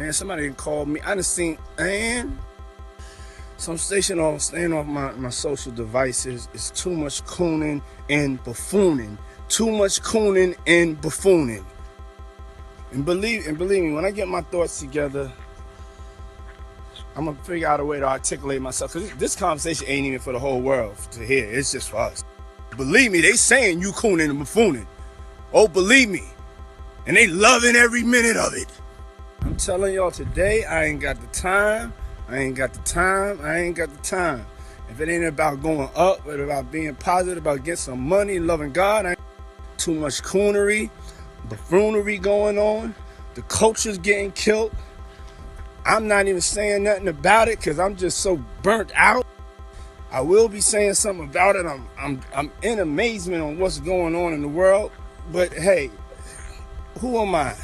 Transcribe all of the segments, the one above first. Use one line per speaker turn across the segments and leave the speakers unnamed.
Man, somebody called me. I done seen, man. So I'm staying off my social devices. It's too much cooning and buffooning. Too much cooning and buffooning. And believe me, when I get my thoughts together, I'm gonna figure out a way to articulate myself. Cause this conversation ain't even for the whole world to hear. It's just for us. Believe me, they saying you cooning and buffooning. Oh, believe me. And they loving every minute of it. I'm telling y'all today, I ain't got the time. I ain't got the time. If it ain't about going up, but about being positive, about getting some money, loving God, too much coonery, buffoonery going on. The culture's getting killed. I'm not even saying nothing about it because I'm just so burnt out. I will be saying something about it. I'm in amazement on what's going on in the world. But hey, who am I?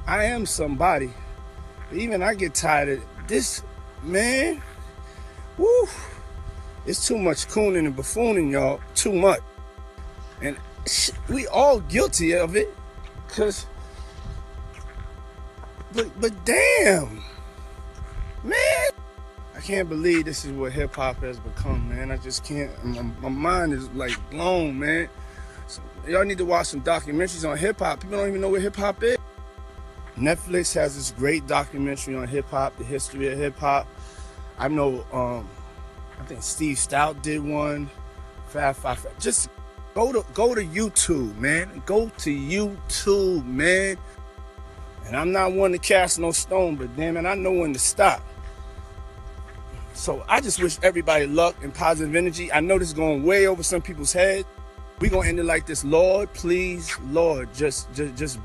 I am somebody. Even I get tired of this, man. Woo! It's too much cooning and buffooning, y'all. Too much. And we all guilty of it. But damn, man. I can't believe this is what hip hop has become, man. I just can't. My mind is like blown, man. So y'all need to watch some documentaries on hip hop. People don't even know what hip hop is. Netflix has this great documentary on hip hop, the history of hip hop. I know, I think Steve Stout did one. Just go to YouTube, man. Go to YouTube, man. And I'm not one to cast no stone, but damn it, I know when to stop. So I just wish everybody luck and positive energy. I know this is going way over some people's heads. We're going to end it like this. Lord, please, Lord, just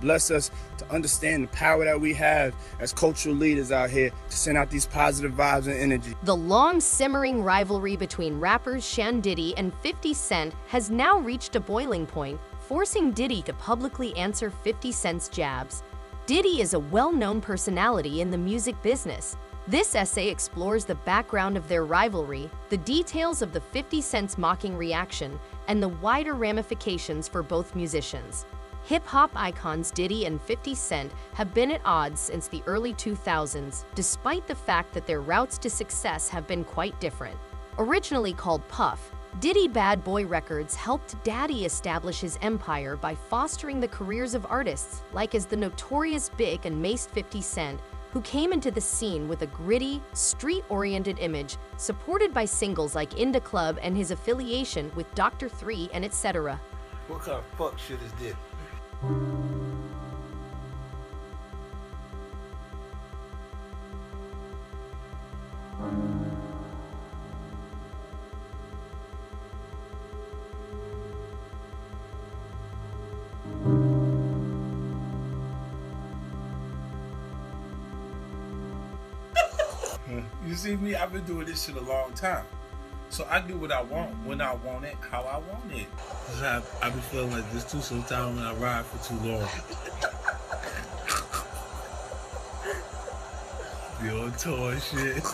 bless us to understand the power that we have as cultural leaders out here to send out these positive vibes and energy.
The long simmering rivalry between rappers Shan Diddy and 50 Cent has now reached a boiling point, forcing Diddy to publicly answer 50 Cent's jabs. Diddy is a well-known personality in the music business. This essay explores the background of their rivalry, the details of the 50 Cent's mocking reaction, and the wider ramifications for both musicians. Hip-hop icons Diddy and 50 Cent have been at odds since the early 2000s, despite the fact that their routes to success have been quite different. Originally called Puff, Diddy Bad Boy Records helped Daddy establish his empire by fostering the careers of artists like as the notorious Big and maced 50 Cent, who came into the scene with a gritty, street-oriented image, supported by singles like In Da Club and his affiliation with Dr. 3 and etc.
What kind of fuck shit is this? You see me, I've been doing this shit a long time. So I do what I want, when I want it, how I want it. I be feeling like this too sometimes when I ride for too long. Be on tour and shit.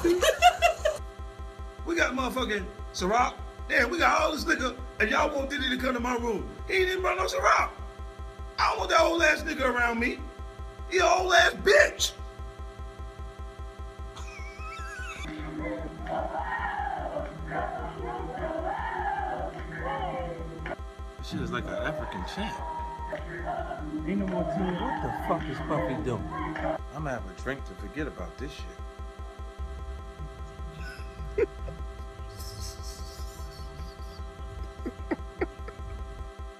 We got motherfucking Ciroc. Damn, we got all this nigga, and y'all want Diddy to come to my room. He ain't even brought no Ciroc. I don't want that old ass nigga around me. He an old ass bitch. This shit is like an African chant. Ain't no more tune. What the fuck is Puffy doing? I'm gonna have a drink to forget about this shit.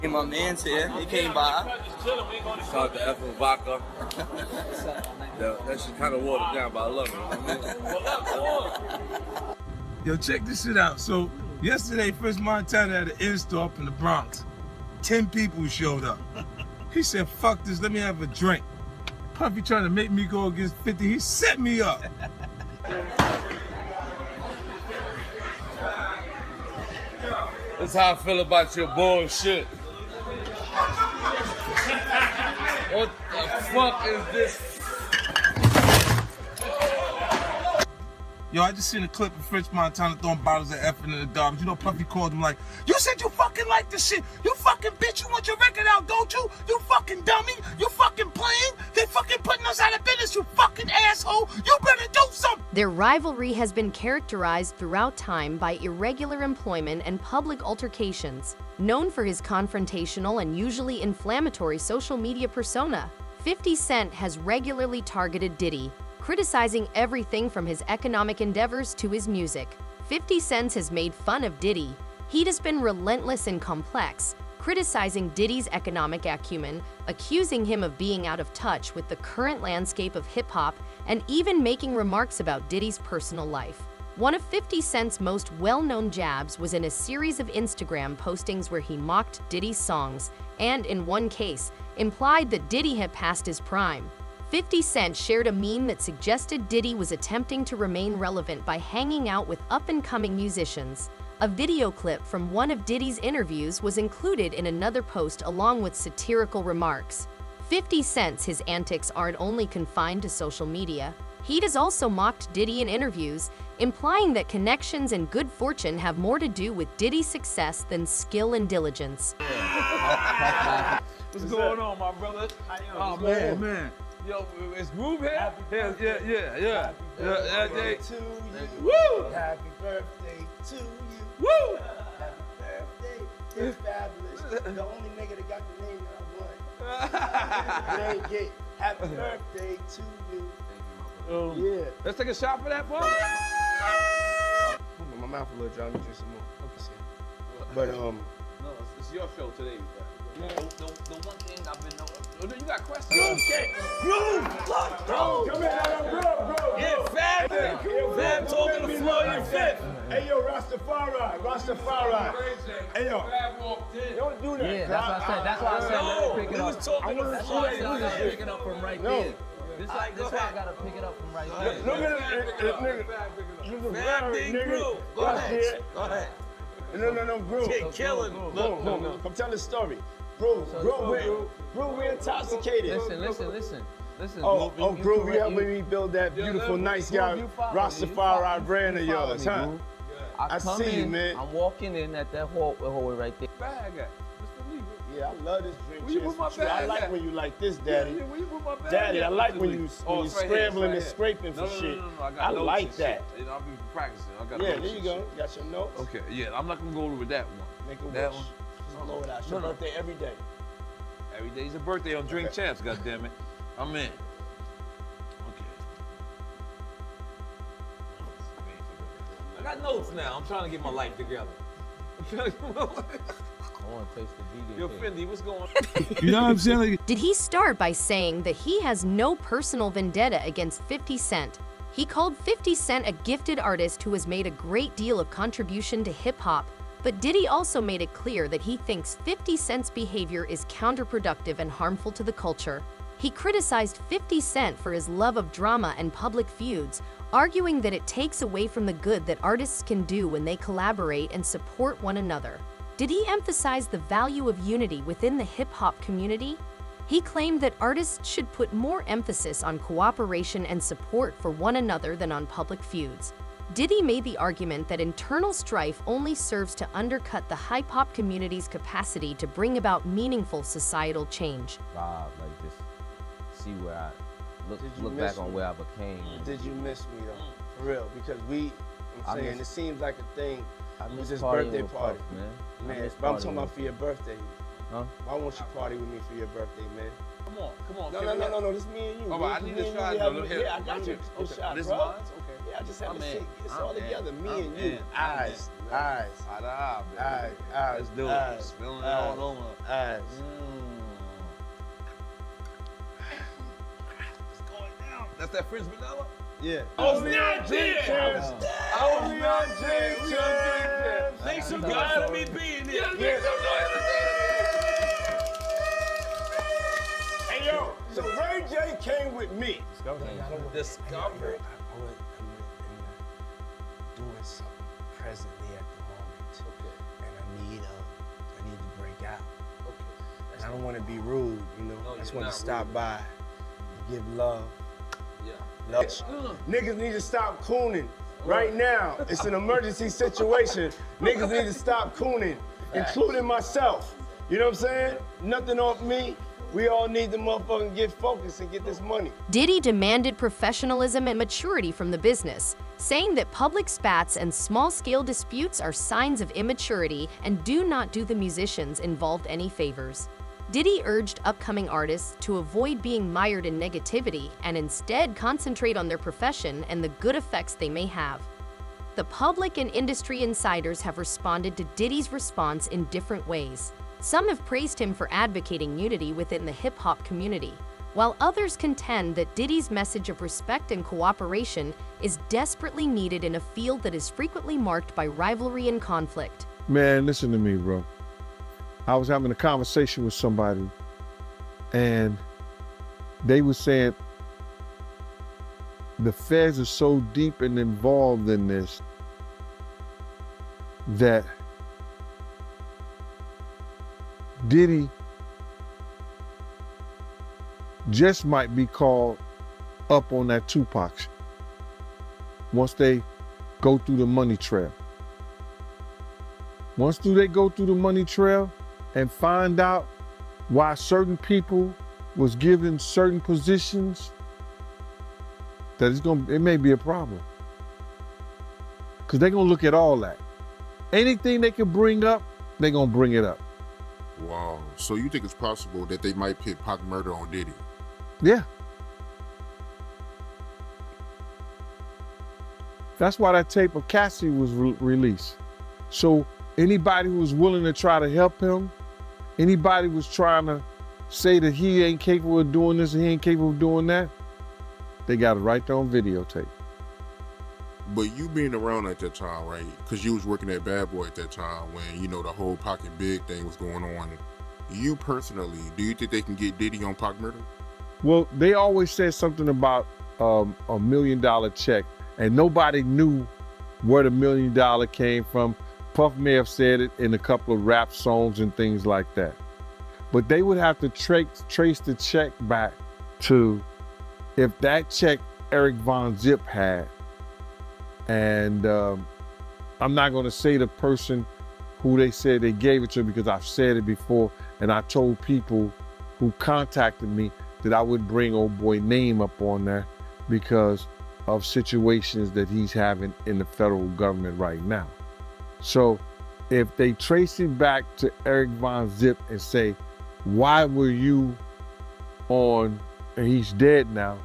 And my man's here. He came by.
Called the effing vodka. That shit kind of watered down, but I love it.
Yo, check this shit out. So, yesterday, Fresh Montana had an in-store up in the Bronx. 10 people showed up. He said, fuck this, let me have a drink. Puffy trying to make me go against 50. He set me up.
That's how I feel about your bullshit. What the fuck is this?
Yo, I just seen a clip of French Montana throwing bottles of effing in the garbage. You know, Puffy called him like, you said you fucking like this shit. You fucking bitch, you want your record out, don't you? You fucking dummy. You fucking playing. They fucking putting us out of business, you asshole. You better do something.
Their rivalry has been characterized throughout time by irregular employment and public altercations. Known for his confrontational and usually inflammatory social media persona, 50 Cent has regularly targeted Diddy, criticizing everything from his economic endeavors to his music. 50 Cent has made fun of Diddy. He has been relentless and complex, criticizing Diddy's economic acumen, accusing him of being out of touch with the current landscape of hip-hop, and even making remarks about Diddy's personal life. One of 50 Cent's most well-known jabs was in a series of Instagram postings where he mocked Diddy's songs and, in one case, implied that Diddy had passed his prime. 50 Cent shared a meme that suggested Diddy was attempting to remain relevant by hanging out with up-and-coming musicians. A video clip from one of Diddy's interviews was included in another post along with satirical remarks. 50 Cent's his antics aren't only confined to social media. He has also mocked Diddy in interviews, implying that connections and good fortune have more to do with Diddy's success than skill and diligence.
What's going on, my brother? Oh, man. Yo, is Groove here? Yeah.
Happy birthday to you.
Woo!
Happy birthday to you.
Woo!
Happy birthday. It's fabulous. The only nigga that got the name that I won. They ain't get happy birthday to you. Yeah.
Let's take a shot for that, bro.
My mouth a little dry. Let me drink some more. But
No, it's your show today. The one thing I've been noticing. You got questions?
Groove. Come here, bro.
Yeah, Fab told me the floor you fit.
Hey, yo, Rastafari. Hey, yo. Don't do that.
Yeah, that's why I said let me pick it
we
up.
was talking to
That's why I said let me pick it up from right there. This why I gotta pick it up from right there.
Look at this nigga.
Fab did Groove. Go ahead.
No, Groove.
Kid killing.
Look. Come tell the story. Groove, we're intoxicated.
Listen.
Oh, Groove, you helping me build that beautiful, nice guy, Rastafari brand of yours, huh? I
come
see you,
in,
man.
I'm walking in at that hallway right there.
Bag at? Mr. Lee.
Yeah, I love this drink.
Where you
Cheers
put my
to you. I
bag
like
at?
when you like this, Daddy.
Yeah, where you put my bag
Daddy, I
at,
like
Mr.
when
Lee?
you
Oh,
when you
it's right here,
scrambling
it's
and
right here.
scraping for shit.
No, I got
I
notes
like
and
that.
shit. I'll be practicing. I got
Yeah,
notes
there you
and
go.
shit.
You got your notes.
Okay, yeah, I'm not gonna go over that one.
Make a
That
wish.
one.
Just blow it out. It's your
No.
birthday every day.
Every day's a birthday on Drink
Okay.
Champs, goddammit. I'm in. Okay. I got notes now. I'm trying to get my life together.
I want to taste the vegan
Yo,
cake.
Fendi, what's going on? You know what I'm saying?
Did he start by saying that he has no personal vendetta against 50 Cent? He called 50 Cent a gifted artist who has made a great deal of contribution to hip-hop, but Diddy also made it clear that he thinks 50 Cent's behavior is counterproductive and harmful to the culture. He criticized 50 Cent for his love of drama and public feuds, arguing that it takes away from the good that artists can do when they collaborate and support one another. Did he emphasize the value of unity within the hip-hop community? He claimed that artists should put more emphasis on cooperation and support for one another than on public feuds. Diddy made the argument that internal strife only serves to undercut the hip-hop community's capacity to bring about meaningful societal change.
Vibe, like just see where I
Did you
look
miss
back on
me?
where I became.
Did you miss me though? For real, because
I
I'm saying
miss-
it seems like a thing.
I
It was
miss
his
partying
birthday
with
party.
Puff, man. I
Man,
miss
but I'm
partying
talking about
with-
for your birthday.
Huh?
Why won't you party with me for your birthday, man?
Come on.
No, this me and you.
Oh,
Me-
I need
me
this
and
shot.
you,
No,
we
look
have-
here.
Yeah, I got you.
Okay.
This shot,
This
bro.
mine? Okay.
Yeah, I just have
I'm
to
in.
see. It's
I'm
all
in.
together. Me
I'm
and you.
in. I'm
Eyes.
in.
Eyes.
Eye to eye, baby.
Eyes.
Let's do it.
Eyes.
Feeling it
Eyes.
all over.
Eyes.
What's going down? That's that French vanilla?
Yeah.
Only on Drink Champs. Only on Drink Champs.
Make some glad of me being here.
Hey, yo. So Ray J came with me.
Discover.
I'm doing something presently at the moment, and I need to break out. And I don't want to be rude, you know.
No,
I just
you're
want to
not
stop
rude.
by, give love.
Yeah.
Love.
Niggas need to stop cooning. Right now, it's an emergency situation. Niggas need to stop cooning, including myself. You know what I'm saying? Nothing off me.
We all need to motherfucking get focused and get this money.
Diddy demanded professionalism and maturity from the business, saying that public spats and small-scale disputes are signs of immaturity and do not do the musicians involved any favors. Diddy urged upcoming artists to avoid being mired in negativity and instead concentrate on their profession and the good effects they may have. The public and industry insiders have responded to Diddy's response in different ways. Some have praised him for advocating unity within the hip-hop community, while others contend that Diddy's message of respect and cooperation is desperately needed in a field that is frequently marked by rivalry and conflict.
Man, listen to me, bro. I was having a conversation with somebody, and they were saying the feds are so deep and involved in this that Diddy just might be called up on that Tupac shit once they go through the money trail. Once they go through the money trail and find out why certain people was given certain positions, that it may be a problem. Because they're gonna look at all that. Anything they can bring up, they're gonna bring it up.
Wow. So you think it's possible that they might pit Pac murder on Diddy?
Yeah. That's why that tape of Cassie was released. So anybody who was willing to try to help him, anybody who was trying to say that he ain't capable of doing this and he ain't capable of doing that, they got it right there on videotape.
But you being around at that time, right? Because you was working at Bad Boy at that time when, the whole Pocket Big thing was going on. You personally, do you think they can get Diddy on Pac murder?
Well, they always said something about $1 million check, and nobody knew where the $1 million came from. Puff may have said it in a couple of rap songs and things like that. But they would have to trace the check back to if that check Eric Von Zip had. And I'm not going to say the person who they said they gave it to because I've said it before, and I told people who contacted me that I wouldn't bring old boy name up on there because of situations that he's having in the federal government right now. So if they trace it back to Eric Von Zip and say, why were you on, and he's dead now,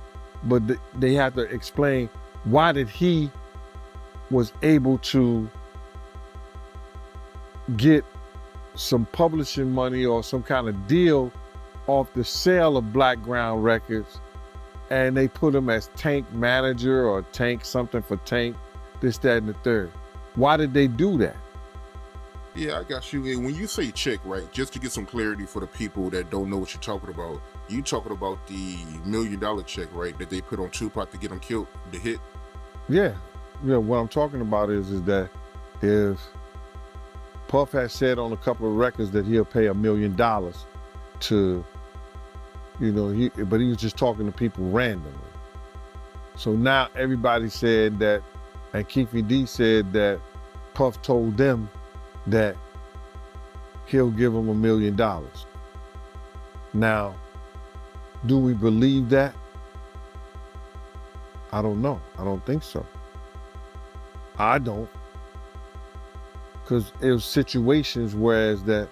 but they have to explain why did he was able to get some publishing money or some kind of deal off the sale of Black Ground Records, and they put him as Tank manager or Tank something for Tank, this, that, and the third. Why did they do that?
Yeah, I got you. And when you say check, right, just to get some clarity for the people that don't know what you're talking about, you talking about the $1 million check, right, that they put on Tupac to get him killed, the hit?
Yeah. What I'm talking about is that if Puff has said on a couple of records that he'll pay $1 million to, but he was just talking to people randomly. So now everybody said that, and Keefy D said that Puff told them that he'll give them $1 million. Now, do we believe that? I don't know. I don't think so. I don't. Because it was situations whereas that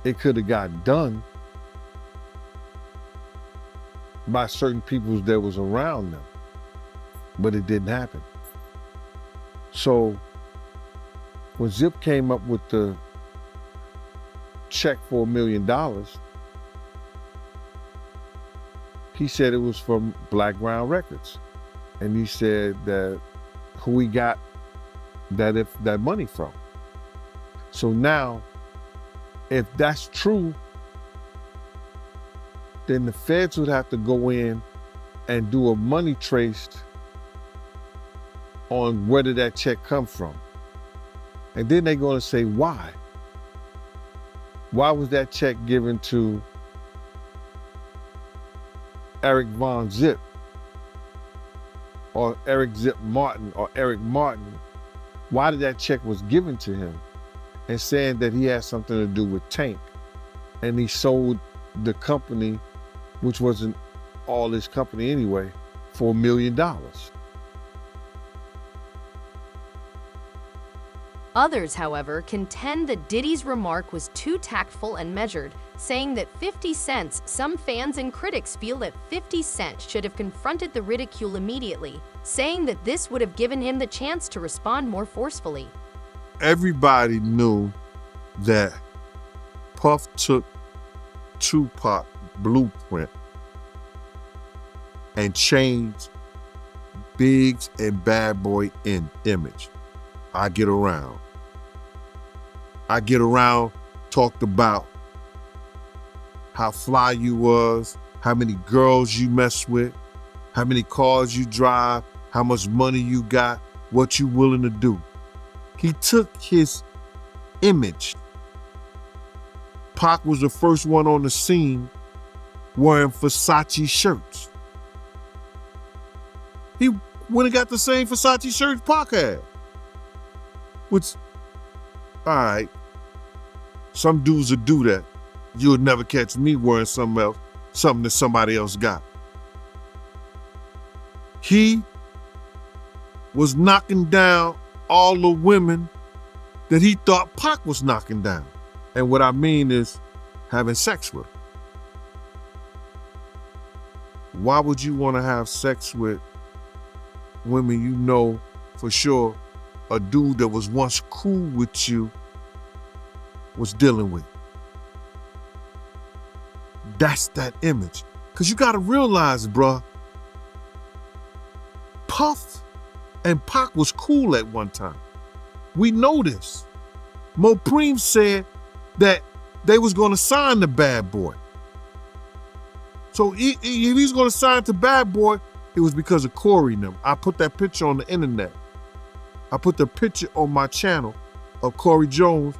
it could have got done by certain people that was around them, but it didn't happen. So when Zip came up with the check for $1 million, he said it was from Black Ground Records. And he said that who he got that money from. So now, if that's true, then the feds would have to go in and do a money trace on where did that check come from. And then they're going to say, why? Why was that check given to Eric Von Zip or Eric Zip Martin or Eric Martin? Why did that check was given to him? And saying that he had something to do with Tank. And he sold the company, which wasn't all this company anyway, for $1 million.
Others, however, contend that Diddy's remark was too tactful and measured, saying that 50 Cent, some fans and critics feel that 50 Cent should have confronted the ridicule immediately, saying that this would have given him the chance to respond more forcefully.
Everybody knew that Puff took Tupac blueprint and changed Biggs and Bad Boy in image. I Get Around. I Get Around talked about how fly you was, how many girls you mess with, how many cars you drive, how much money you got, what you willing to do. He took his image. Pac was the first one on the scene wearing Versace shirts. He went and got the same Versace shirts Pac had. Which, all right, some dudes would do that. You would never catch me wearing something else, something that somebody else got. He was knocking down all the women that he thought Pac was knocking down. And what I mean is having sex with them. Why would you want to have sex with women you know for sure a dude that was once cool with you was dealing with? That's that image. Because you got to realize, bruh, Puff and Pac was cool at one time. We know this. Mockery said that they was going to sign the Bad Boy. So if he's going to sign to Bad Boy, it was because of Corey and them. I put that picture on the internet. I put the picture on my channel of Corey Jones.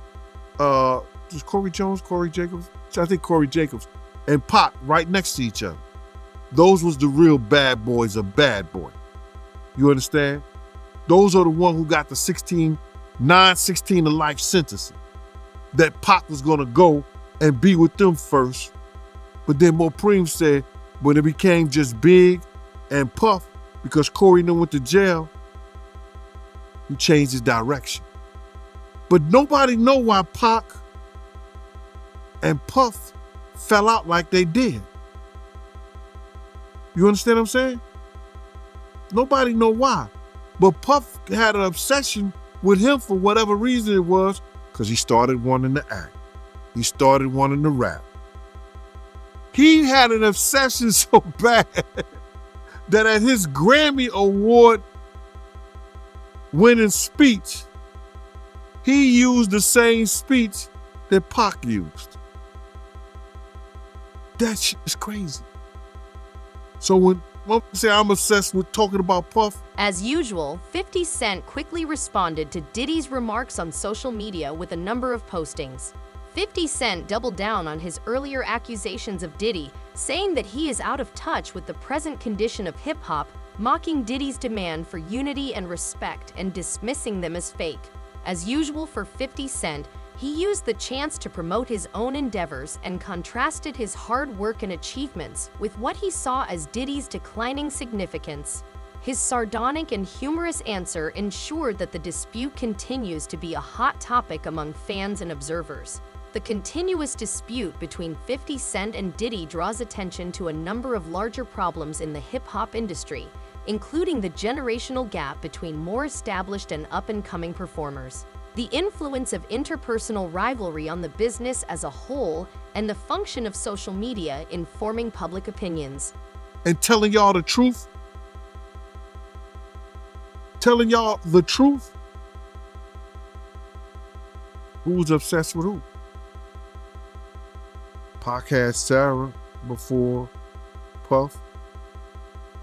Is Corey Jones, Corey Jacobs? I think Corey Jacobs and Pac right next to each other. Those was the real bad boys of Bad Boy. You understand? Those are the ones who got the 16 to life sentencing. That Pac was gonna go and be with them first. But then Mockery said when it became just Big and Puff, because Corey and them went to jail, he changed his direction. But nobody know why Pac and Puff fell out like they did. You understand what I'm saying? Nobody know why. But Puff had an obsession with him for whatever reason it was, because he started wanting to act. He started wanting to rap. He had an obsession so bad that at his Grammy Award winning speech, he used the same speech that Pac used. That shit is crazy. So when I say I'm obsessed with talking about Puff.
As usual, 50 Cent quickly responded to Diddy's remarks on social media with a number of postings. 50 Cent doubled down on his earlier accusations of Diddy, saying that he is out of touch with the present condition of hip-hop, mocking Diddy's demand for unity and respect and dismissing them as fake. As usual for 50 Cent, he used the chance to promote his own endeavors and contrasted his hard work and achievements with what he saw as Diddy's declining significance. His sardonic and humorous answer ensured that the dispute continues to be a hot topic among fans and observers. The continuous dispute between 50 Cent and Diddy draws attention to a number of larger problems in the hip-hop industry, including the generational gap between more established and up-and-coming performers, the influence of interpersonal rivalry on the business as a whole, and the function of social media in forming public opinions.
And telling y'all the truth? Telling y'all the truth? Who's obsessed with who? Pac had Sarah before Puff.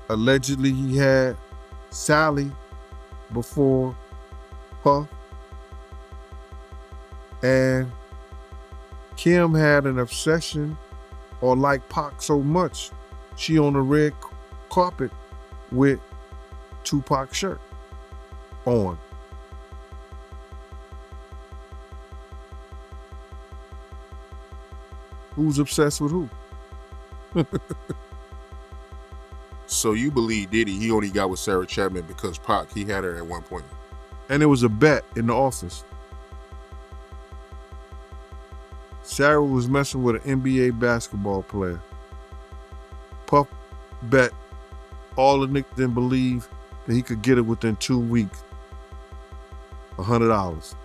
Allegedly, he had Sally before Puff. And Kim had an obsession or liked Pac so much, she on the red carpet with Tupac's shirt on. Who's obsessed with who?
So you believe Diddy, he only got with Sarah Chapman because Pac, he had her at one point.
And it was a bet in the office. Sarah was messing with an NBA basketball player. Puff bet all the niggas didn't believe that he could get it within 2 weeks. $100.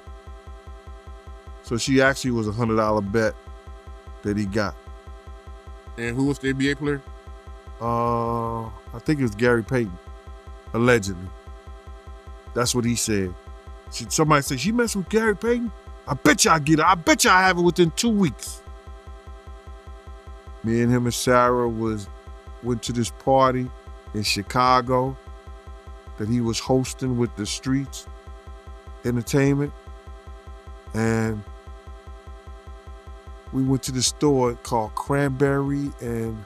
So she actually was a $100 bet that he got.
And who was the NBA player?
I think it was Gary Payton, allegedly. That's what he said. Somebody said, she messed with Gary Payton? I bet you I get it. I bet you I have it within 2 weeks. Me and him and Sarah went to this party in Chicago that he was hosting with the Streets Entertainment. And we went to the store called Cranberry and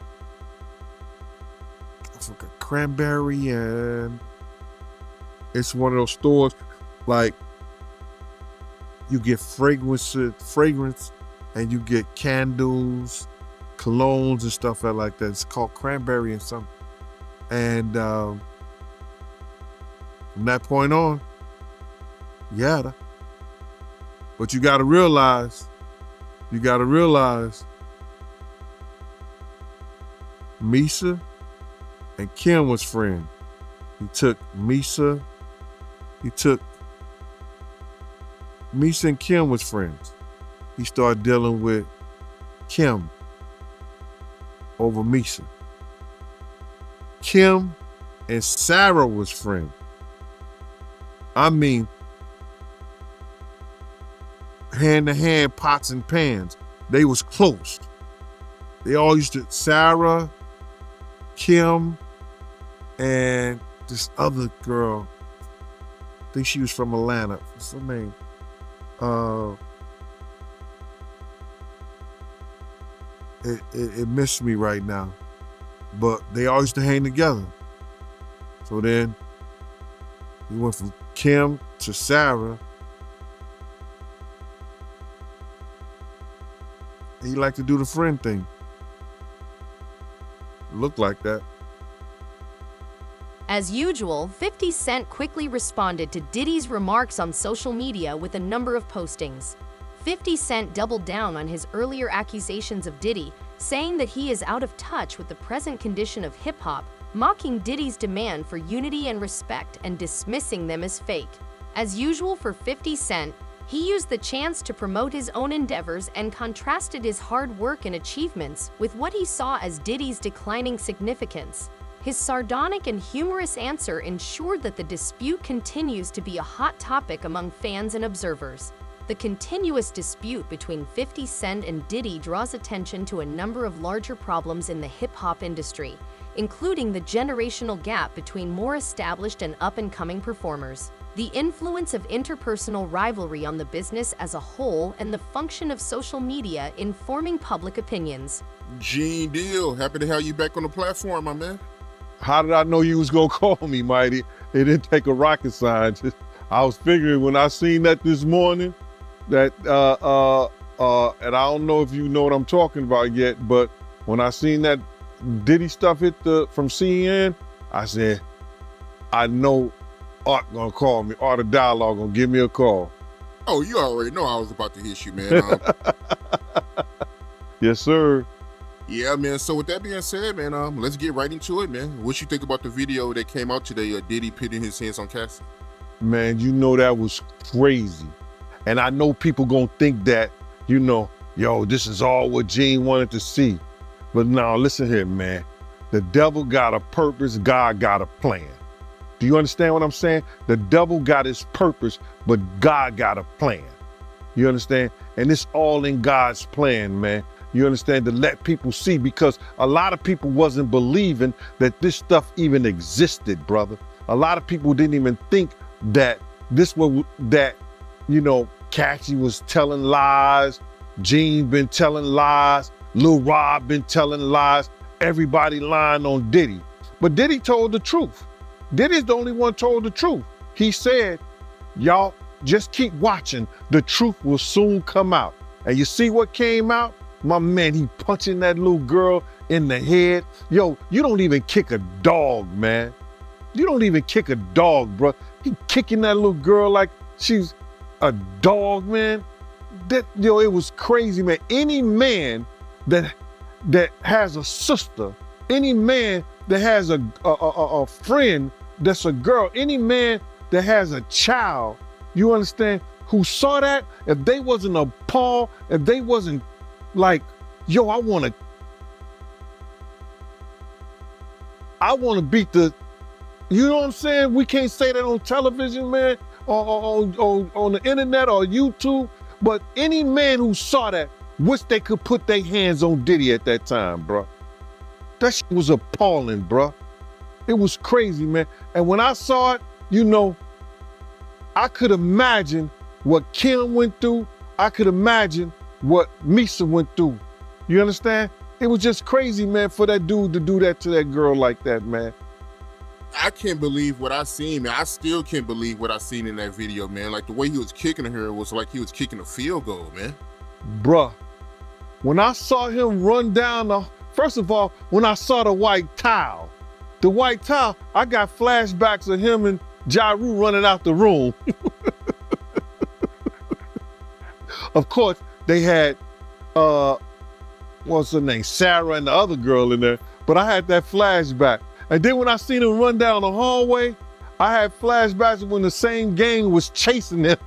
it's one of those stores like you get fragrance and you get candles, colognes and stuff like that. It's called Cranberry and something. And from that point on, yeah. But you gotta realize, Misa and Kim was friends. Misa and Kim was friends. He started dealing with Kim over Misa. Kim and Sarah was friends. I mean, hand to hand, pots and pans. They was close. They all used to, Sarah, Kim, and this other girl, I think she was from Atlanta. What's her name? It missed me right now. But they all used to hang together. So then he went from Kim to Sarah. He liked to do the friend thing. Looked like that.
As usual, 50 Cent quickly responded to Diddy's remarks on social media with a number of postings. 50 Cent doubled down on his earlier accusations of Diddy, saying that he is out of touch with the present condition of hip-hop, mocking Diddy's demand for unity and respect and dismissing them as fake. As usual for 50 Cent, he used the chance to promote his own endeavors and contrasted his hard work and achievements with what he saw as Diddy's declining significance. His sardonic and humorous answer ensured that the dispute continues to be a hot topic among fans and observers. The continuous dispute between 50 Cent and Diddy draws attention to a number of larger problems in the hip-hop industry, including the generational gap between more established and up-and-coming performers, the influence of interpersonal rivalry on the business as a whole, and the function of social media in forming public opinions.
Gene Deal, happy to have you back on the platform, my man.
How did I know you was gonna call me, Mighty? It didn't take a rocket scientist. I was figuring when I seen that this morning, that and I don't know if you know what I'm talking about yet, but when I seen that Diddy stuff hit from CNN, I said, I know Art gonna call me. Art of Dialogue gonna give me a call.
Oh, you already know I was about to hit you, man.
Yes, sir.
Yeah, man. So with that being said, man, let's get right into it, man. What you think about the video that came out today of Diddy pitting his hands on Cassie?
Man, you know that was crazy. And I know people gonna think that, you know, yo, this is all what Gene wanted to see. But now, listen here, man. The devil got a purpose, God got a plan. Do you understand what I'm saying? The devil got his purpose, but God got a plan. You understand? And it's all in God's plan, man. You understand? To let people see, because a lot of people wasn't believing that this stuff even existed, brother. A lot of people didn't even think that Cassie was telling lies, Gene been telling lies, Lil Rob been telling lies, everybody lying on Diddy. But Diddy told the truth. Diddy's the only one told the truth. He said, y'all just keep watching. The truth will soon come out. And you see what came out? My man, he punching that little girl in the head. Yo, you don't even kick a dog, man. You don't even kick a dog, bro. He kicking that little girl like she's a dog, man. It was crazy, man. Any man that has a sister, any man that has a friend that's a girl, any man that has a child, you understand, who saw that, if they wasn't appalled, if they wasn't like, yo, I want to beat the, you know what I'm saying? We can't say that on television, man, or on the internet or YouTube, but any man who saw that, wish they could put their hands on Diddy at that time, bro. That shit was appalling, bro. It was crazy, man. And when I saw it, you know, I could imagine what Kim went through. I could imagine what Misa went through. You understand? It was just crazy, man, for that dude to do that to that girl like that, man.
I can't believe what I seen, man. I still can't believe what I seen in that video, man. Like the way he was kicking her was like he was kicking a field goal, man.
Bruh, when I saw him run down first of all, when I saw the white towel, I got flashbacks of him and Ja Rule running out the room. Of course, they had, what's her name, Sarah and the other girl in there, but I had that flashback. And then when I seen him run down the hallway, I had flashbacks when the same gang was chasing him.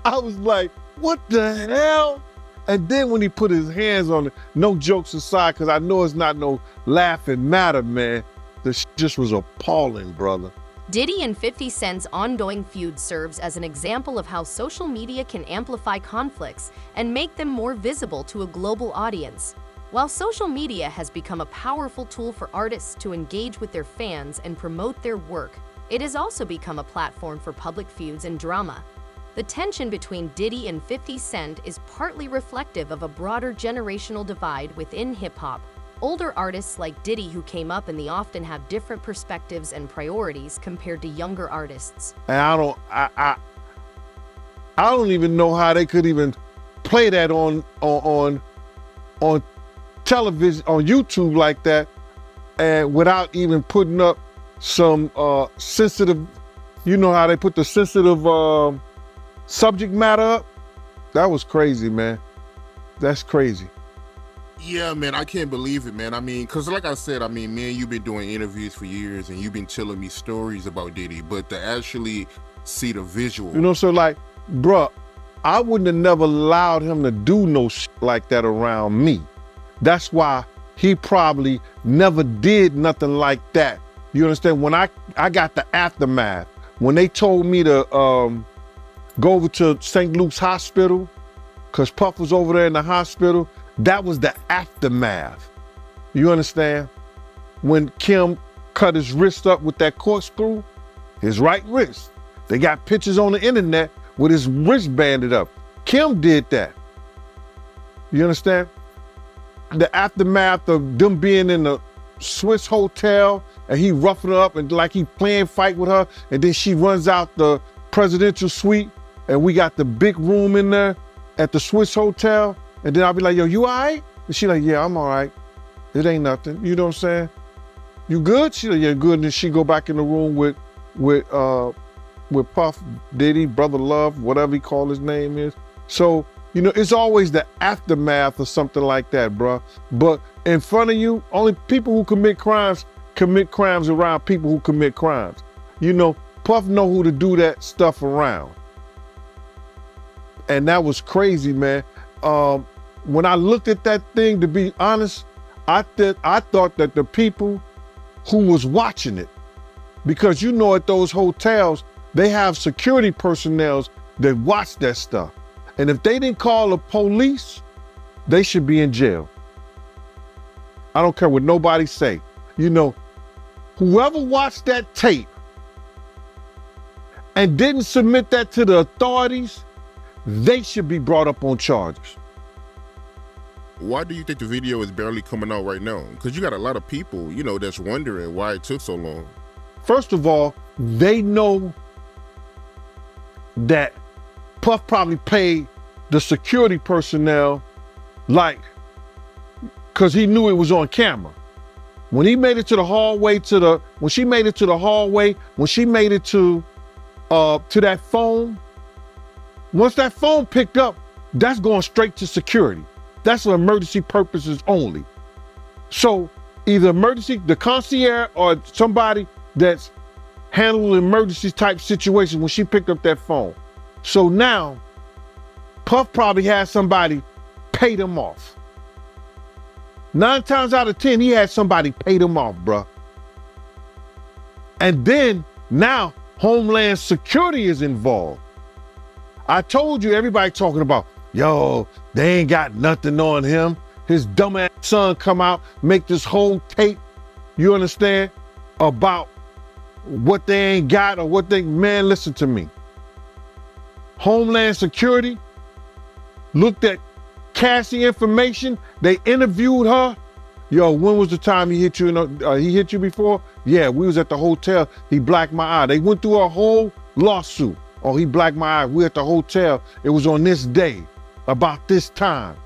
I was like, what the hell? And then when he put his hands on it, no jokes aside, because I know it's not no laughing matter, man. The shit just was appalling, brother.
Diddy and 50 Cent's ongoing feud serves as an example of how social media can amplify conflicts and make them more visible to a global audience. While social media has become a powerful tool for artists to engage with their fans and promote their work, it has also become a platform for public feuds and drama. The tension between Diddy and 50 Cent is partly reflective of a broader generational divide within hip-hop. Older artists like Diddy who came up in the often have different perspectives and priorities compared to younger artists.
And I don't even know how they could even play that on television, on YouTube like that, and without even putting up some sensitive, you know how they put the sensitive subject matter up? That was crazy, man. That's crazy.
Yeah, man, I can't believe it, man. I mean, because like I said, I mean, man, you've been doing interviews for years and you've been telling me stories about Diddy, but to actually see the visual.
You know, so like, bruh, I wouldn't have never allowed him to do no shit like that around me. That's why he probably never did nothing like that. You understand? When I got the aftermath, when they told me to go over to St. Luke's Hospital, because Puff was over there in the hospital, that was the aftermath. You understand? When Kim cut his wrist up with that corkscrew, his right wrist. They got pictures on the internet with his wrist banded up. Kim did that. You understand? The aftermath of them being in the Swiss hotel and he roughing her up and like he playing fight with her, and then she runs out the presidential suite and we got the big room in there at the Swiss hotel, and then I'll be like, yo, you all right? And she like, yeah, I'm all right. It ain't nothing. You know what I'm saying? You good? She like, yeah, good. And then she go back in the room with Puff, Diddy, Brother Love, whatever he call his name is. So, you know, it's always the aftermath or something like that, bro. But in front of you, only people who commit crimes around people who commit crimes. You know, Puff know who to do that stuff around. And that was crazy, man. When I looked at that thing, to be honest, I thought that the people who was watching it, because you know at those hotels, they have security personnel that watch that stuff. And if they didn't call the police, they should be in jail. I don't care what nobody say. You know, whoever watched that tape and didn't submit that to the authorities, they should be brought up on charges.
Why do you think the video is barely coming out right now? Because you got a lot of people, you know, that's wondering why it took so long.
First of all, they know that Puff probably paid the security personnel like because he knew it was on camera. When he made it to the hallway, when she made it to that phone, once that phone picked up, that's going straight to security. That's for emergency purposes only. So either the concierge or somebody that's handling emergency type situations when she picked up that phone. So now, Puff probably had somebody pay them off. 9 times out of 10, he had somebody pay them off, bruh. And then now Homeland Security is involved. I told you, everybody talking about, yo, they ain't got nothing on him. His dumbass son come out, make this whole tape, you understand, about what they ain't got or what they, man, listen to me. Homeland Security looked at Cassie information. They interviewed her. Yo, when was the time he hit you? He hit you before? Yeah, we was at the hotel. He blacked my eye. They went through a whole lawsuit. Oh, he blacked my eye. We at the hotel. It was on this day, about this time.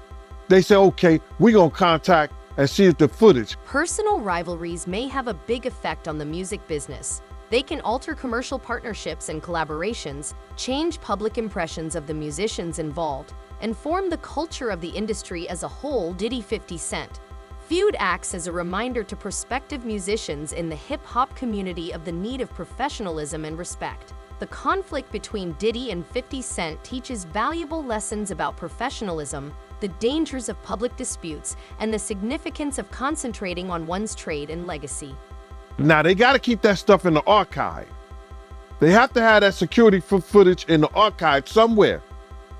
They said, okay, we gonna contact and see if the footage.
Personal rivalries may have a big effect on the music business. They can alter commercial partnerships and collaborations, change public impressions of the musicians involved, and form the culture of the industry as a whole. Diddy 50 Cent. Feud acts as a reminder to prospective musicians in the hip-hop community of the need of professionalism and respect. The conflict between Diddy and 50 Cent teaches valuable lessons about professionalism, the dangers of public disputes, and the significance of concentrating on one's trade and legacy.
Now, they got to keep that stuff in the archive. They have to have that security footage in the archive somewhere.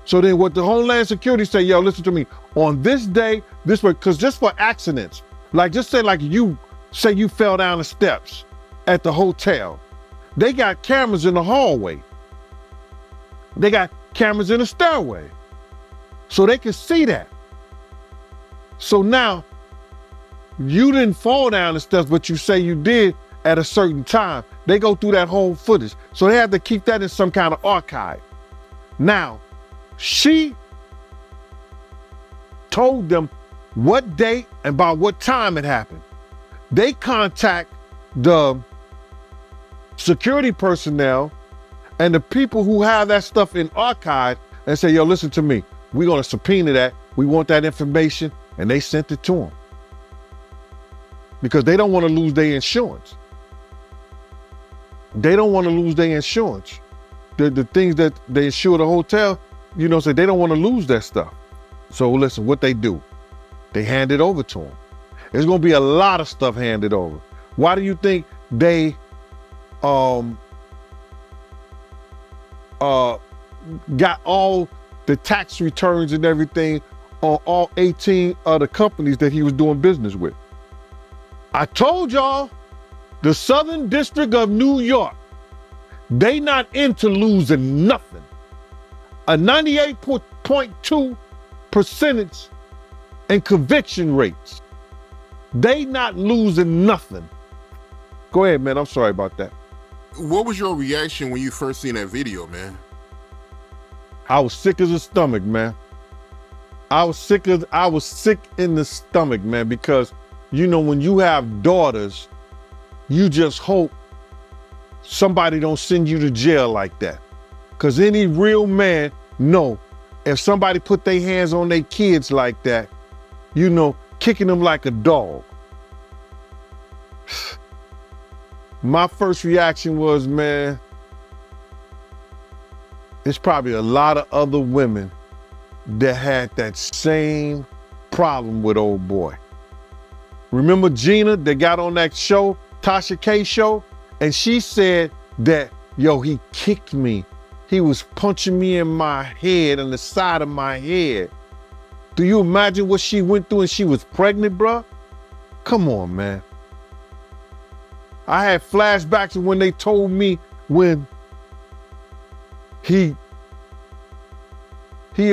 So then what the Homeland Security say, yo, listen to me, on this day, this way, because just for accidents, like just say like you fell down the steps at the hotel. They got cameras in the hallway. They got cameras in the stairway. So they can see that. So now, you didn't fall down the steps, but you say you did at a certain time. They go through that whole footage. So they have to keep that in some kind of archive. Now, she told them what date and by what time it happened. They contact the security personnel and the people who have that stuff in archive and say, yo, listen to me. We're going to subpoena that. We want that information. And they sent it to them. Because they don't want to lose their insurance. They don't want to lose their insurance. The things that they insure the hotel, you know, so they don't want to lose that stuff. So listen, what they do, they hand it over to them. There's going to be a lot of stuff handed over. Why do you think they got all the tax returns and everything on all 18 other companies that he was doing business with? I told y'all, the Southern District of New York, they not into losing nothing. A 98.2 percentage in conviction rates. They not losing nothing. Go ahead, man. I'm sorry about that.
What was your reaction when you first seen that video, man?
I was sick as a stomach, man. I was sick in the stomach, man, because you know, when you have daughters, you just hope somebody don't send you to jail like that. Because any real man know if somebody put their hands on their kids like that, you know, kicking them like a dog. My first reaction was, man, it's probably a lot of other women that had that same problem with old boy. Remember Gina that got on that show, Tasha K show? And she said that, yo, he kicked me. He was punching me in my head, on the side of my head. Do you imagine what she went through and she was pregnant, bruh? Come on, man. I had flashbacks of when they told me when he beat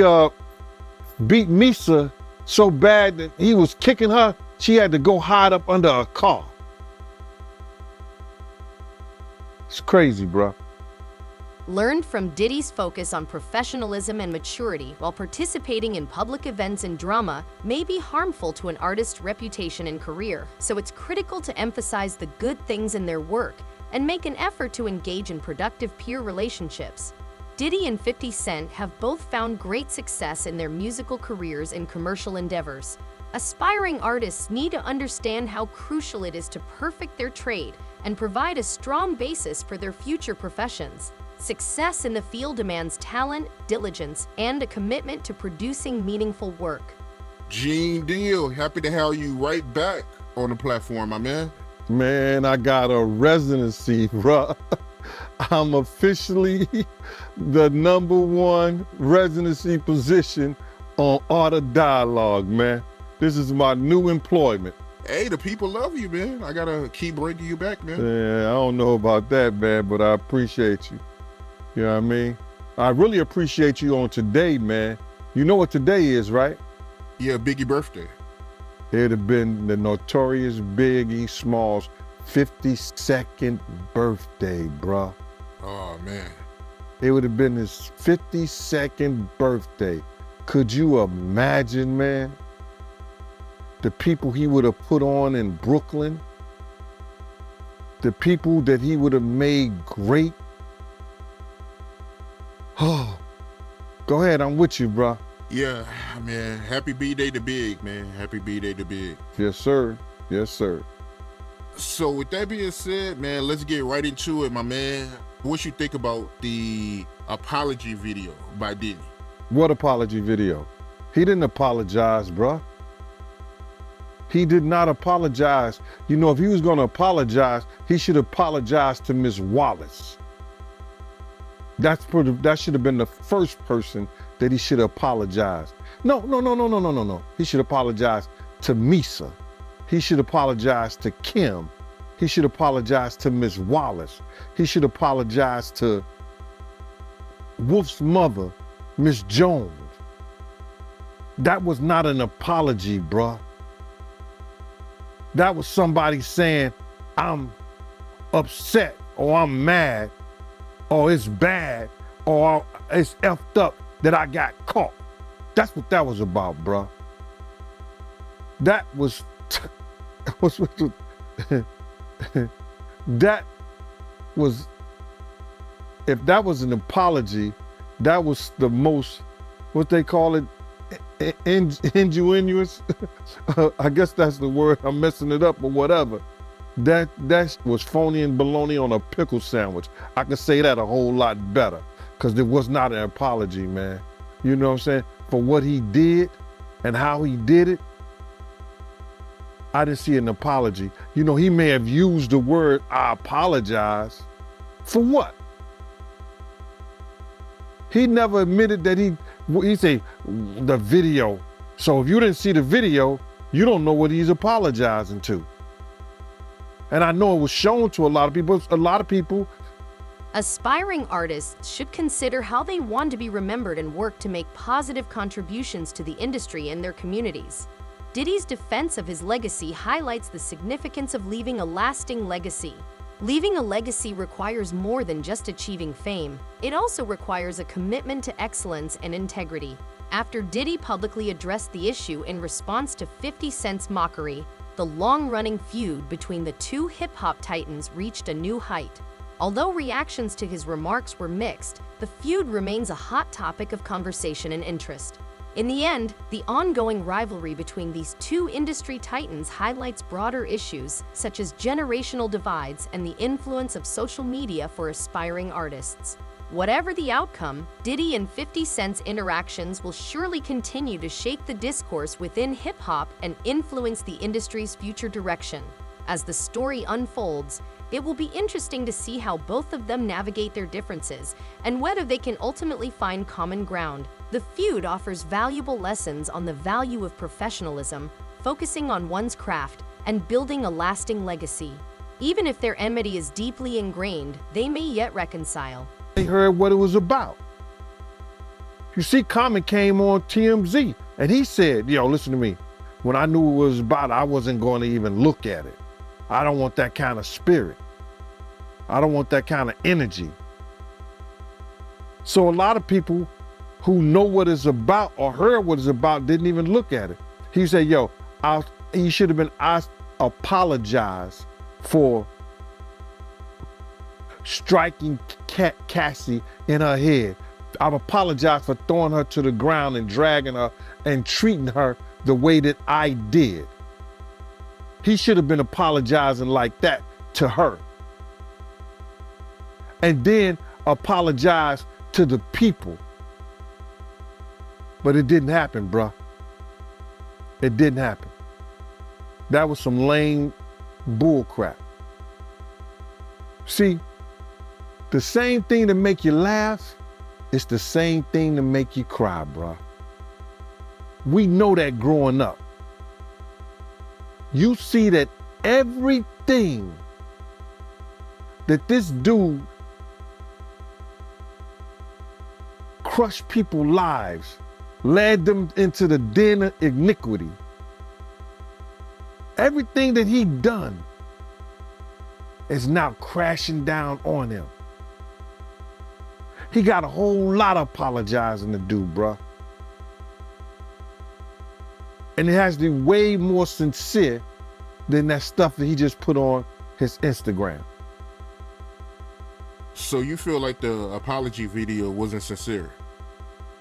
Misa so bad that he was kicking her, she had to go hide up under a car. It's crazy, bro.
learned from Diddy's focus on professionalism and maturity while participating in public events and drama may be harmful to an artist's reputation and career, so it's critical to emphasize the good things in their work and make an effort to engage in productive peer relationships. Diddy and 50 Cent have both found great success in their musical careers and commercial endeavors. Aspiring artists need to understand how crucial it is to perfect their trade and provide a strong basis for their future professions. Success in the field demands talent, diligence, and a commitment to producing meaningful work.
Gene Deal, happy to have you right back on the platform, my man.
Man, I got a residency, bruh. I'm officially the #1 residency position on Art of Dialogue, man. This is my new employment.
Hey, the people love you, man. I gotta keep bringing you back, man.
Yeah, I don't know about that, man, but I appreciate you. You know what I mean? I really appreciate you on today, man. You know what today is, right?
Yeah, Biggie birthday.
It'd have been the notorious Biggie Smalls' 52nd birthday, bruh.
Oh, man.
It would have been his 52nd birthday. Could you imagine, man? The people he would have put on in Brooklyn, the people that he would have made great. Oh, go ahead, I'm with you, bruh.
Yeah, man. Happy B-Day to Big, man. Happy B-Day to Big.
Yes, sir. Yes, sir.
So with that being said, man, let's get right into it, my man. What you think about the apology video by Diddy?
What apology video? He didn't apologize, bruh. He did not apologize. You know, if he was gonna apologize, he should apologize to Miss Wallace. That should have been the first person that he should have apologized. No. He should apologize to Misa. He should apologize to Kim. He should apologize to Miss Wallace. He should apologize to Wolf's mother, Miss Jones. That was not an apology, bruh. That was somebody saying, I'm upset, or I'm mad, or it's bad, or it's effed up that I got caught. That's what that was about, bruh. That was, that was, if that was an apology, that was the most, what they call it, ingenuous. I guess that's the word. I'm messing it up or whatever. That was phony and baloney on a pickle sandwich. I can say that a whole lot better because it was not an apology, man. You know what I'm saying? For what he did and how he did it, I didn't see an apology. You know, he may have used the word, I apologize. For what? He never admitted that he say the video. So if you didn't see the video, you don't know what he's apologizing to. And I know it was shown to a lot of people.
Aspiring artists should consider how they want to be remembered and work to make positive contributions to the industry and their communities. Diddy's defense of his legacy highlights the significance of leaving a lasting legacy. Leaving a legacy requires more than just achieving fame. It also requires a commitment to excellence and integrity. After Diddy publicly addressed the issue in response to 50 Cent's Mockery, the long-running feud between the two hip-hop titans reached a new height. Although reactions to his remarks were mixed, the feud remains a hot topic of conversation and interest. In the end, the ongoing rivalry between these two industry titans highlights broader issues such as generational divides and the influence of social media for aspiring artists. Whatever the outcome, Diddy and 50 Cent's interactions will surely continue to shape the discourse within hip-hop and influence the industry's future direction. As the story unfolds, it will be interesting to see how both of them navigate their differences and whether they can ultimately find common ground. The feud offers valuable lessons on the value of professionalism, focusing on one's craft, and building a lasting legacy. Even if their enmity is deeply ingrained, they may yet reconcile.
They heard what it was about. You see, Common came on TMZ, and he said, yo, listen to me. When I knew what it was about, I wasn't going to even look at it. I don't want that kind of spirit. I don't want that kind of energy. So a lot of people who know what it's about or heard what it's about didn't even look at it. He said, yo, he should have been, I apologize for striking Cassie in her head. I've apologized for throwing her to the ground and dragging her and treating her the way that I did. He should have been apologizing like that to her. And then apologize to the people. But it didn't happen, bruh. It didn't happen. That was some lame bull crap. See, the same thing that make you laugh, it's the same thing to make you cry, bruh. We know that growing up. You see that everything that this dude crushed people's lives, led them into the den of iniquity. Everything that he done is now crashing down on him. He got a whole lot of apologizing to do, bruh. And it has to be way more sincere than that stuff that he just put on his Instagram.
So you feel like the apology video wasn't sincere?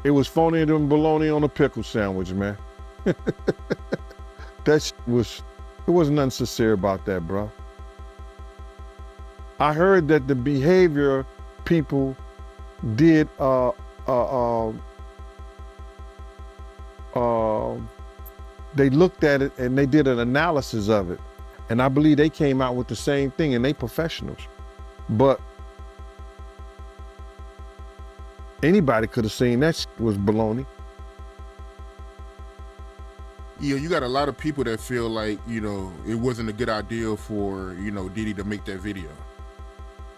It was phony than bologna on a pickle sandwich, man. It wasn't nothing sincere about that, bro. I heard that the behavior people did, they looked at it and they did an analysis of it. And I believe they came out with the same thing, and they professionals. But anybody could have seen that was baloney.
Yeah, you got a lot of people that feel like, you know, it wasn't a good idea for, you know, Diddy to make that video.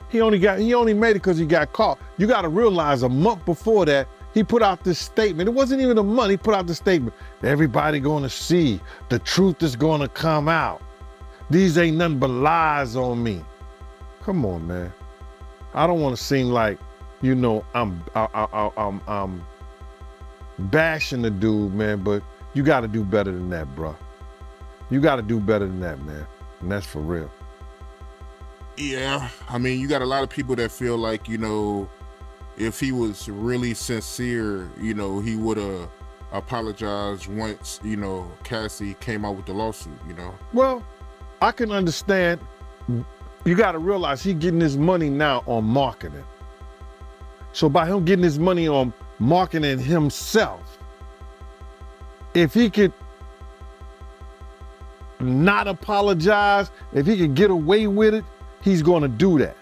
He only made it because he got caught. You got to realize a month before that, he put out this statement. It wasn't even a month. He put out the statement. Everybody going to see. The truth is going to come out. These ain't nothing but lies on me. Come on, man. I don't want to seem like, you know, I'm bashing the dude, man, but you got to do better than that, bro. You got to do better than that, man. And that's for real.
Yeah, I mean, you got a lot of people that feel like, you know, if he was really sincere, you know, he would have apologized once, you know, Cassie came out with the lawsuit, you know?
Well, I can understand. You got to realize he's getting his money now on marketing. So by him getting his money on marketing himself, if he could not apologize, if he could get away with it, he's going to do that.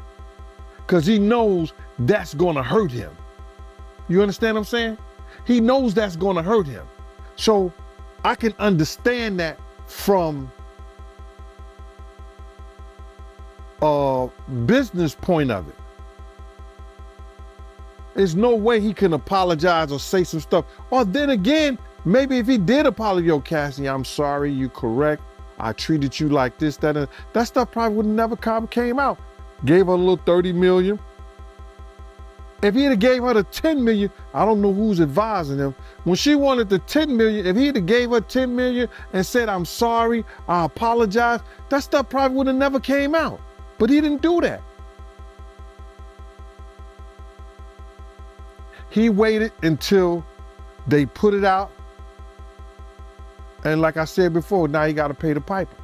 Because he knows that's going to hurt him. You understand what I'm saying? He knows that's going to hurt him. So I can understand that from a business point of it. There's no way he can apologize or say some stuff. Or then again, maybe if he did apologize, yo, Cassie, I'm sorry, you correct. I treated you like this, that, and that stuff probably would never came out. Gave her a little 30 million. If he'd have gave her the 10 million, I don't know who's advising him. When she wanted the 10 million, if he'd have gave her 10 million and said, I'm sorry, I apologize, that stuff probably would have never came out. But he didn't do that. He waited until they put it out. And like I said before, now he got to pay the piper.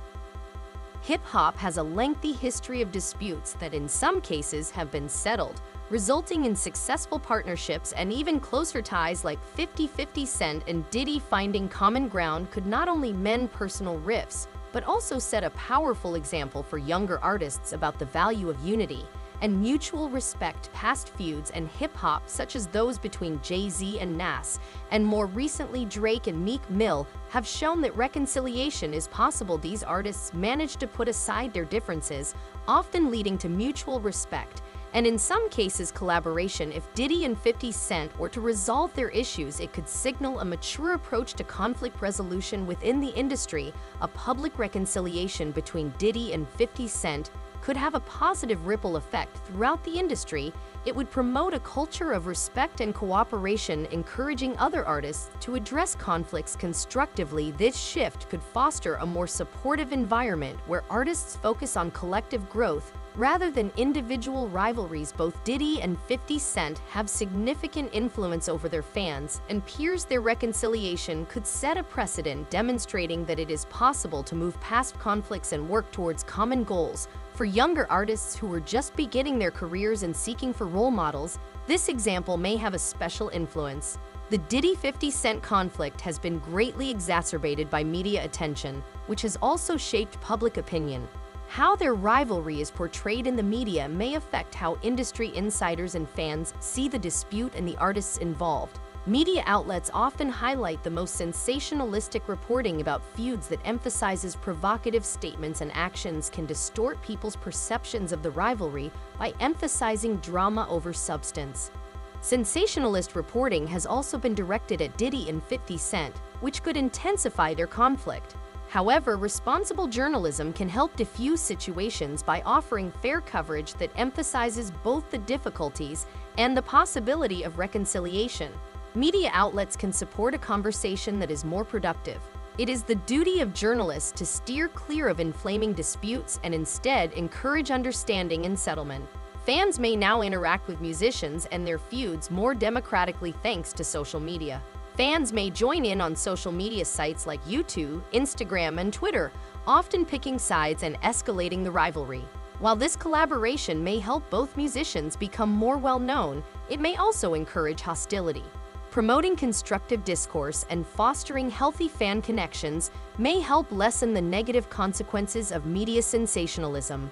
Hip-hop has a lengthy history of disputes that in some cases have been settled, resulting in successful partnerships and even closer ties like 50 Cent and Diddy finding common ground could not only mend personal rifts, but also set a powerful example for younger artists about the value of unity and mutual respect past feuds and hip-hop such as those between Jay-Z and Nas, and more recently Drake and Meek Mill, have shown that reconciliation is possible. These artists manage to put aside their differences, often leading to mutual respect, and in some cases collaboration. If Diddy and 50 Cent were to resolve their issues, it could signal a mature approach to conflict resolution within the industry. A public reconciliation between Diddy and 50 Cent could have a positive ripple effect throughout the industry. It would promote a culture of respect and cooperation, encouraging other artists to address conflicts constructively. This shift could foster a more supportive environment where artists focus on collective growth rather than individual rivalries. Both Diddy and 50 Cent have significant influence over their fans and peers. Their reconciliation could set a precedent, demonstrating that it is possible to move past conflicts and work towards common goals. For younger artists who are just beginning their careers and seeking for role models, this example may have a special influence. The Diddy-50 Cent conflict has been greatly exacerbated by media attention, which has also shaped public opinion. How their rivalry is portrayed in the media may affect how industry insiders and fans see the dispute and the artists involved. Media outlets often highlight the most sensationalistic reporting about feuds that emphasizes provocative statements, and actions can distort people's perceptions of the rivalry by emphasizing drama over substance. Sensationalist reporting has also been directed at Diddy and 50 Cent, which could intensify their conflict. However, responsible journalism can help diffuse situations by offering fair coverage that emphasizes both the difficulties and the possibility of reconciliation. Media outlets can support a conversation that is more productive. It is the duty of journalists to steer clear of inflaming disputes and instead encourage understanding and settlement. Fans may now interact with musicians and their feuds more democratically thanks to social media. Fans may join in on social media sites like YouTube, Instagram, and Twitter, often picking sides and escalating the rivalry. While this collaboration may help both musicians become more well-known, it may also encourage hostility. Promoting constructive discourse and fostering healthy fan connections may help lessen the negative consequences of media sensationalism.